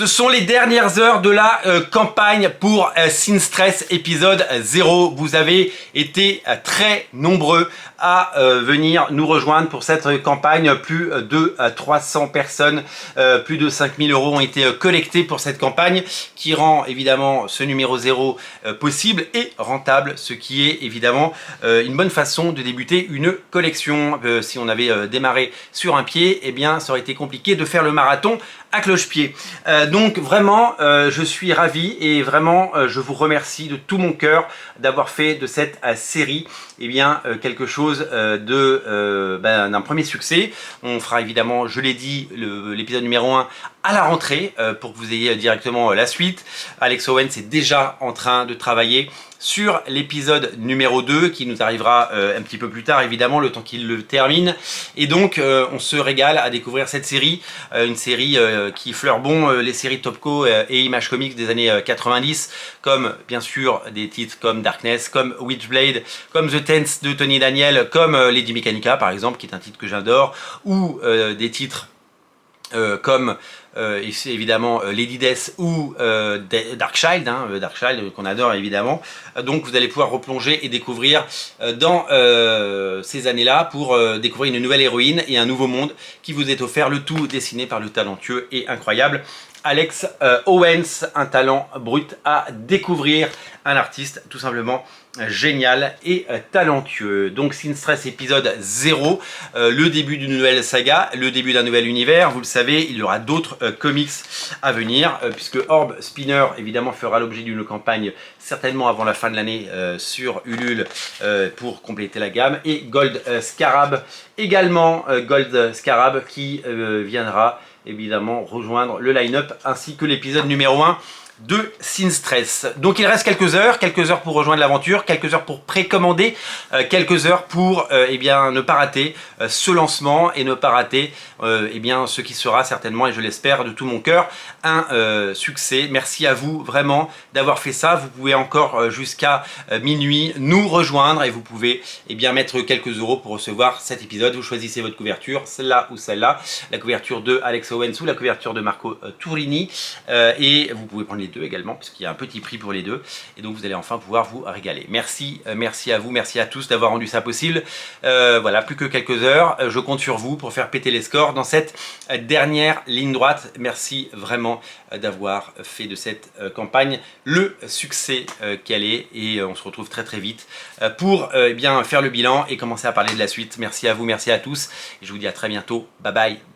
Ce sont les dernières heures de la campagne pour Sinstress épisode 0. Vous avez été très nombreux à venir nous rejoindre pour cette campagne. Plus de 300 personnes, plus de 5000 € ont été collectés pour cette campagne qui rend évidemment ce numéro 0 possible et rentable, ce qui est évidemment une bonne façon de débuter une collection. Si on avait démarré sur un pied, eh bien ça aurait été compliqué de faire le marathon à cloche-pied. Donc vraiment, je suis ravi et vraiment, je vous remercie de tout mon cœur d'avoir fait de cette série quelque chose d'un premier succès. On fera évidemment, je l'ai dit, l'épisode numéro 1 à la rentrée pour que vous ayez directement la suite. Alex Owens est déjà en train de travailler sur l'épisode numéro 2 qui nous arrivera un petit peu plus tard évidemment, le temps qu'il le termine. Et donc on se régale à découvrir cette série, une série qui effleure les séries Topco et Image Comics des années 90, comme bien sûr des titres comme Darkness, comme Witchblade, comme The Tenth de Tony Daniel, comme Lady Mechanica par exemple, qui est un titre que j'adore, ou des titres comme évidemment Lady Death ou Darkchild, Darkchild qu'on adore évidemment. Donc vous allez pouvoir replonger et découvrir dans ces années-là pour découvrir une nouvelle héroïne et un nouveau monde qui vous est offert, le tout dessiné par le talentueux et incroyable Alex Owens, un talent brut à découvrir, un artiste tout simplement génial et talentueux. Donc Sinstress épisode 0, le début d'une nouvelle saga, le début d'un nouvel univers. Vous le savez, il y aura d'autres comics à venir, puisque Orb Spinner évidemment fera l'objet d'une campagne certainement avant la fin de l'année sur Ulule pour compléter la gamme, et Gold Scarab également, Gold Scarab qui viendra évidemment rejoindre le line-up ainsi que l'épisode numéro 1 de Sinstress. Donc il reste quelques heures pour rejoindre l'aventure, quelques heures pour précommander, quelques heures pour ne pas rater ce lancement et ne pas rater ce qui sera certainement, et je l'espère de tout mon cœur, un succès. Merci à vous vraiment d'avoir fait ça. Vous pouvez encore jusqu'à minuit nous rejoindre et vous pouvez mettre quelques euros pour recevoir cet épisode. Vous choisissez votre couverture, celle-là ou celle-là, la couverture de Alex Owens ou la couverture de Marco Turini, et vous pouvez prendre les deux également, puisqu'il y a un petit prix pour les deux, et donc vous allez enfin pouvoir vous régaler. Merci à vous, merci à tous d'avoir rendu ça possible. Voilà, plus que quelques heures, je compte sur vous pour faire péter les scores dans cette dernière ligne droite. Merci vraiment d'avoir fait de cette campagne le succès qu'elle est, et on se retrouve très très vite pour faire le bilan et commencer à parler de la suite. Merci à vous, merci à tous, et je vous dis à très bientôt. Bye bye.